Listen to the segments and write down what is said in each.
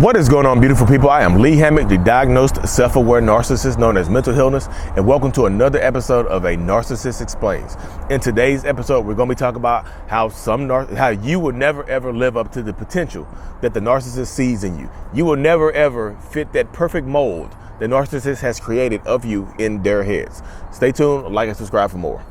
What is going on, beautiful people? I am Lee Hammock, the diagnosed self-aware narcissist known as mental illness, and welcome to another episode of A Narcissist Explains. In today's episode, we're going to be talking about how you will never ever live up to the potential that the narcissist sees in you. You will never ever fit that perfect mold the narcissist has created of you in their heads. Stay tuned, like and subscribe for more.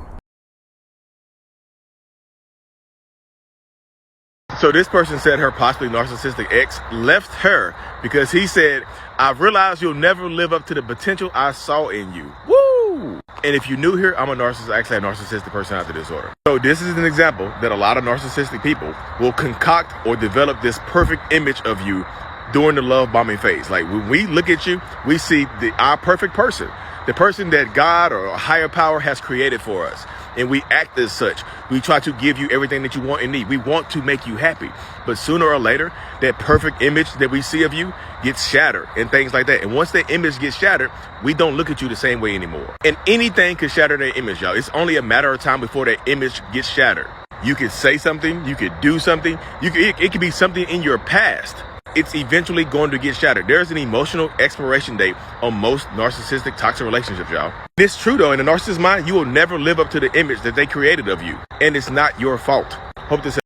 So this person said her possibly narcissistic ex left her because he said, "I've realized you'll never live up to the potential I saw in you." Woo! And if you're new here, I'm a narcissist. I actually have narcissistic personality disorder. So this is an example that a lot of narcissistic people will concoct or develop this perfect image of you during the love bombing phase. Like when we look at you, we see our perfect person, the person that God or a higher power has created for us. And we act as such. We try to give you everything that you want and need. We want to make you happy. But sooner or later, that perfect image that we see of you gets shattered and things like that. And once that image gets shattered, we don't look at you the same way anymore. And anything could shatter that image, y'all. It's only a matter of time before that image gets shattered. You could say something, you could do something, it could be something in your past. It's eventually going to get shattered. There's an emotional expiration date on most narcissistic toxic relationships, y'all. It's true though, in the narcissist's mind, you will never live up to the image that they created of you. And it's not your fault. Hope this.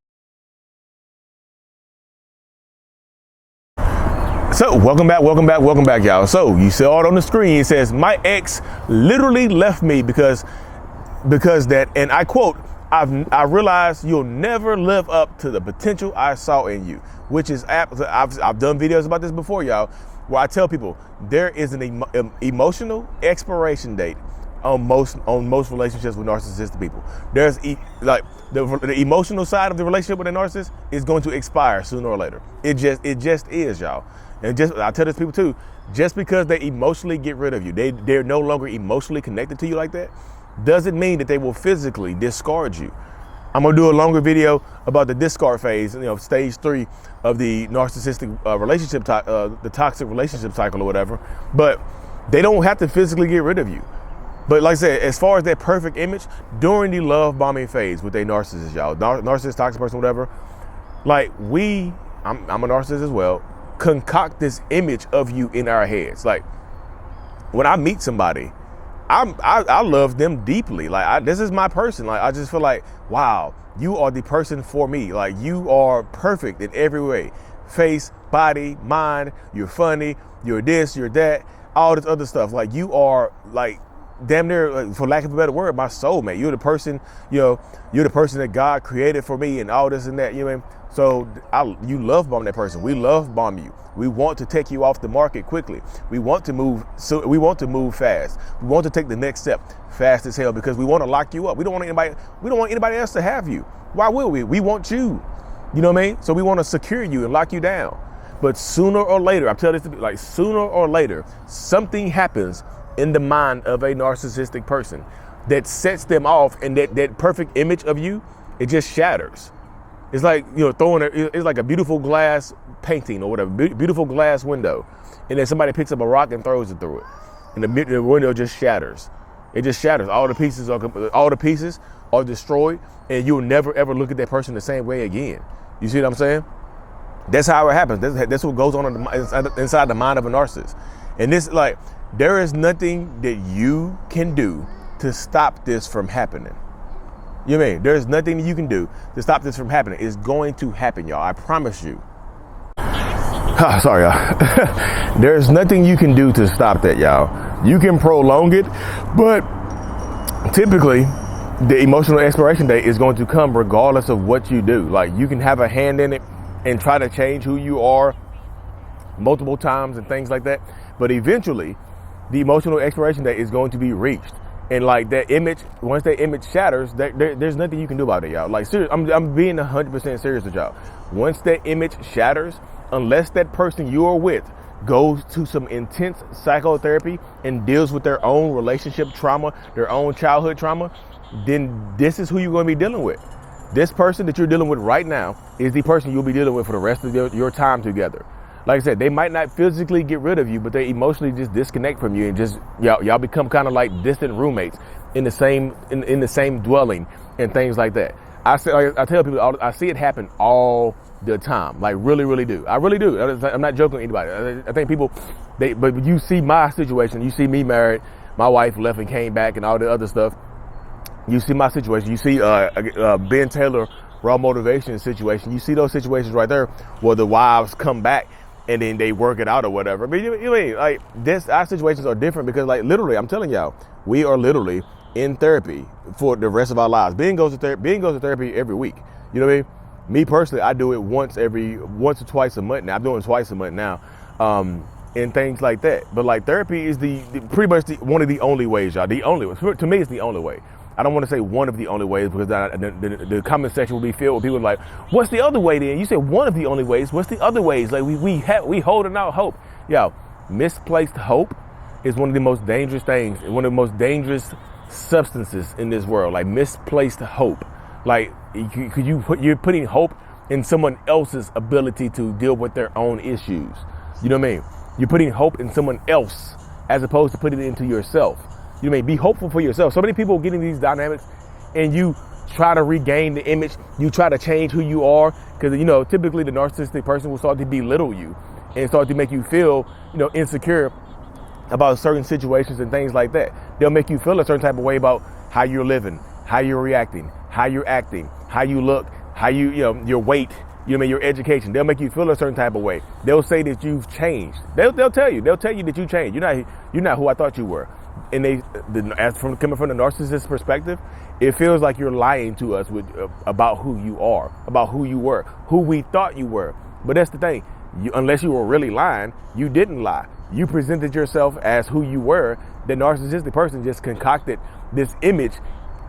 So welcome back, y'all. So you saw it on the screen. It says, "My ex literally left me because that," and I quote, I realized you'll never live up to the potential I saw in you," which is, I've done videos about this before, y'all, where I tell people there is an emotional expiration date on most relationships with narcissistic people. There's the emotional side of the relationship with a narcissist is going to expire sooner or later. It just is, y'all. And I tell this to people too, just because they emotionally get rid of you, they're no longer emotionally connected to you like that, doesn't mean that they will physically discard you. I'm gonna do a longer video about the discard phase, stage 3 of the narcissistic relationship, the toxic relationship cycle or whatever. But they don't have to physically get rid of you. But like I said, as far as that perfect image during the love bombing phase with a narcissist, y'all, narcissist, toxic person, whatever, like I'm a narcissist as well, concoct this image of you in our heads. Like when I meet somebody, I love them deeply. Like this is my person. Like I just feel like, wow, you are the person for me. Like you are perfect in every way, face, body, mind. You're funny. You're this. You're that. All this other stuff. Like you are like damn near, like, for lack of a better word, my soulmate. You're the person. You're the person that God created for me, and all this and that. You know what I mean? So you love bomb that person. We love bomb you. We want to take you off the market quickly. We want to move. So we want to move fast. We want to take the next step fast as hell because we want to lock you up. We don't want anybody else to have you. Why will we? We want you. You know what I mean? So we want to secure you and lock you down. But sooner or later, I'm telling this to be like sooner or later, something happens in the mind of a narcissistic person that sets them off, and that perfect image of you, it just shatters. It's like, it's like a beautiful glass painting or whatever, beautiful glass window. And then somebody picks up a rock and throws it through it. And the window just shatters. It just shatters. All the pieces are destroyed, and you'll never ever look at that person the same way again. You see what I'm saying? That's how it happens. That's what goes on inside the mind of a narcissist. And this, like, there is nothing that you can do to stop this from happening. You know what I mean? There's nothing you can do to stop this from happening. It's going to happen, y'all. I promise you. Sorry, y'all. There's nothing you can do to stop that, y'all. You can prolong it, but typically the emotional expiration date is going to come regardless of what you do. Like you can have a hand in it and try to change who you are multiple times and things like that. But eventually the emotional expiration date is going to be reached. And like that image, once that image shatters, there's nothing you can do about it, y'all. Like seriously, I'm being 100% serious with y'all. Once that image shatters, unless that person you are with goes to some intense psychotherapy and deals with their own relationship trauma, their own childhood trauma, then this is who you're going to be dealing with. This person that you're dealing with right now is the person you'll be dealing with for the rest of your time together. Like I said, they might not physically get rid of you, but they emotionally just disconnect from you and just y'all become kind of like distant roommates in the same dwelling and things like that. I tell people, I see it happen all the time. Like really, really do. I really do. I'm not joking with anybody. I think people, but you see my situation. You see me married. My wife left and came back and all the other stuff. You see my situation. You see Ben Taylor, Raw Motivation situation. You see those situations right there where the wives come back and then they work it out or whatever. I mean, you mean like this? Our situations are different because, like, literally, I'm telling y'all, we are literally in therapy for the rest of our lives. Ben goes to therapy every week. You know what I mean? Me personally, I do it once or twice a month now. I'm doing it twice a month now, and things like that. But like therapy is pretty much one of the only ways, y'all. The only way. To me, it's the only way. I don't want to say one of the only ways because the comment section will be filled with people like, what's the other way then? You said one of the only ways. What's the other ways? Like we holding out hope. Yo, misplaced hope is one of the most dangerous things, one of the most dangerous substances in this world. Like misplaced hope. Like you're putting hope in someone else's ability to deal with their own issues. You know what I mean? You're putting hope in someone else as opposed to putting it into yourself. You may be hopeful for yourself. So many people get in these dynamics and you try to regain the image. You try to change who you are because, you know, typically the narcissistic person will start to belittle you and start to make you feel, you know, insecure about certain situations and things like that. They'll make you feel a certain type of way about how you're living, how you're reacting, how you're acting, how you look, how you know, your weight, you know, your education. They'll make you feel a certain type of way. They'll say that you've changed. They'll tell you that you changed. You're not who I thought you were. And coming from the narcissist perspective, it feels like you're lying to us about who you are, about who you were, who we thought you were. But that's the thing. Unless you were really lying, you didn't lie. You presented yourself as who you were. The narcissistic person just concocted this image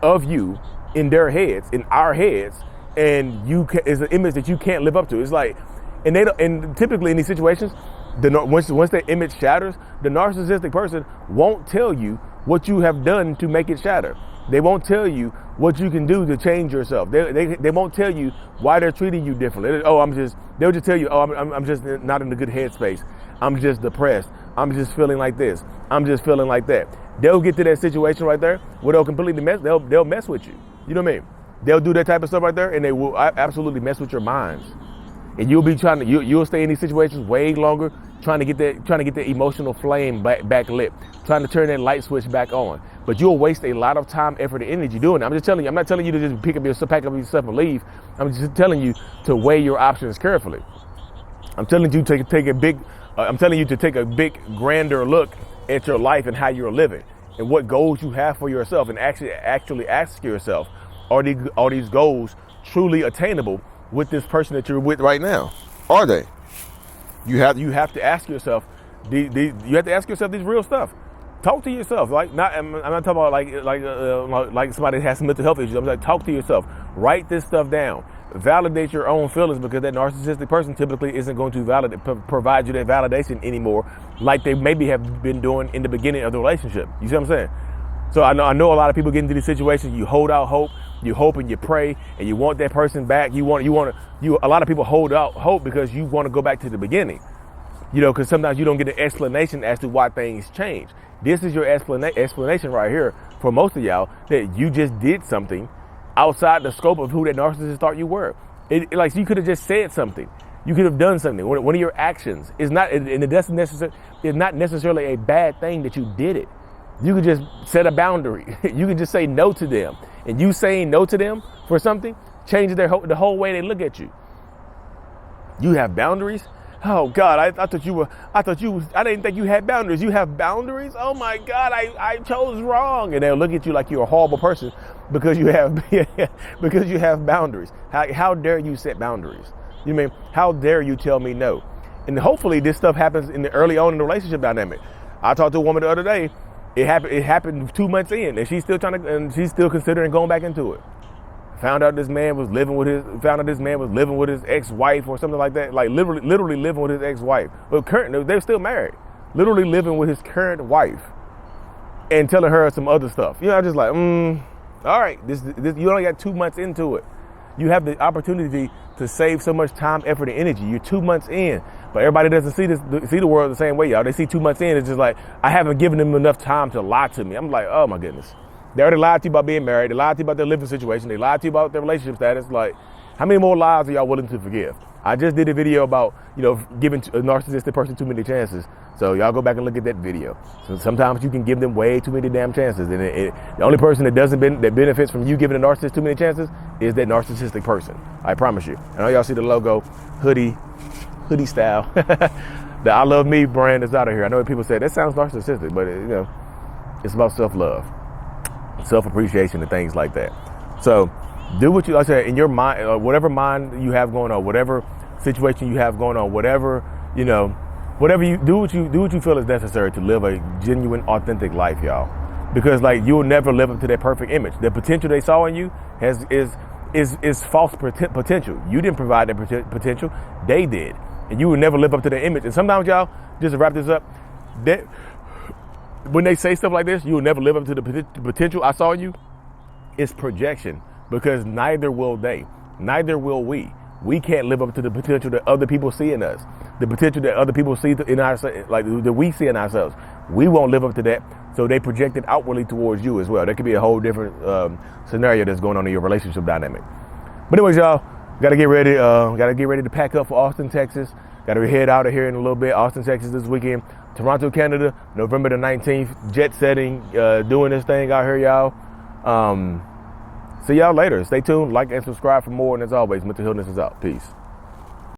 of you in their heads, in our heads, and is an image that you can't live up to. It's like, and typically in these situations, once that image shatters, the narcissistic person won't tell you what you have done to make it shatter. They won't tell you what you can do to change yourself. They won't tell you why they're treating you differently. They'll just tell you, I'm just not in a good headspace. I'm just depressed. I'm just feeling like this. I'm just feeling like that. They'll get to that situation right there where they'll completely they'll mess with you. You know what I mean? They'll do that type of stuff right there and they will absolutely mess with your minds. And you'll be you'll stay in these situations way longer, trying to get that emotional flame back lit, trying to turn that light switch back on. But you'll waste a lot of time, effort, and energy doing it. I'm just telling you, I'm not telling you to just pack up your stuff and leave. I'm just telling you to weigh your options carefully. I'm telling you to take a big, grander look at your life and how you're living and what goals you have for yourself, and actually ask yourself, are these goals truly attainable with this person that you're with right now? Are they? You have to ask yourself you have to ask yourself these real stuff. Talk to yourself. I'm not talking about like somebody that has some mental health issues. I'm like, talk to yourself. Write this stuff down. Validate your own feelings, because that narcissistic person typically isn't going to provide you that validation anymore, like they maybe have been doing in the beginning of the relationship. You see what I'm saying? So I know a lot of people get into these situations. You hold out hope. You hope and you pray, and you want that person back. A lot of people hold out hope because you want to go back to the beginning. You know, because sometimes you don't get an explanation as to why things change. This is your explanation right here for most of y'all, that you just did something outside the scope of who that narcissist thought you were. Like, you could have just said something. You could have done something. One of your actions is not, and it doesn't it's not necessarily a bad thing that you did it. You could just set a boundary. You could just say no to them. And you saying no to them for something changes the whole way they look at you. You have boundaries? Oh God, I didn't think you had boundaries. You have boundaries? Oh my God, I chose wrong. And they'll look at you like you're a horrible person because you have boundaries. How dare you set boundaries? You mean, how dare you tell me no? And hopefully this stuff happens in the early on in the relationship dynamic. I talked to a woman the other day. It happened 2 months in, and she's still considering going back into it. Found out this man was living with his ex-wife or something like that. Like literally living with his ex-wife. But they're still married. Literally living with his current wife, and telling her some other stuff. You know, I'm just like, all right, this you only got 2 months into it. You have the opportunity to save so much time, effort, and energy. You're 2 months in, but everybody doesn't see the world the same way, y'all. They see 2 months in, it's just like, I haven't given them enough time to lie to me. I'm like, oh my goodness. They already lied to you about being married. They lied to you about their living situation. They lied to you about their relationship status. Like, how many more lies are y'all willing to forgive? I just did a video about, giving a narcissistic person too many chances. So y'all go back and look at that video. So sometimes you can give them way too many damn chances. And the only person that that benefits from you giving a narcissist too many chances is that narcissistic person. I promise you. I know y'all see the logo, hoodie style. The I Love Me brand is out of here. I know people say that sounds narcissistic, but it's about self-love, self-appreciation, and things like that. So do what like I said, in your mind, or whatever mind you have going on, whatever situation you have going on, whatever you do, what you feel is necessary to live a genuine, authentic life, y'all. Because you'll never live up to that perfect image. The potential they saw in you is false potential. You didn't provide that potential; they did, and you will never live up to that image. And sometimes, y'all, just to wrap this up, that when they say stuff like this, you will never live up to the potential I saw in you. It's projection, because neither will they, neither will we. We can't live up to the potential that other people see in us, the potential that other people see in ourselves, that we see in ourselves. We won't live up to that, so they project it outwardly towards you as well. That could be a whole different scenario that's going on in your relationship dynamic. But anyways, y'all, gotta get ready to pack up for Austin, Texas. Gotta head out of here in a little bit. Austin, Texas this weekend. Toronto, Canada, November the 19th. Jet setting, doing this thing out here, y'all. See y'all later. Stay tuned, like and subscribe for more. And as always, Mental Healness is out. Peace.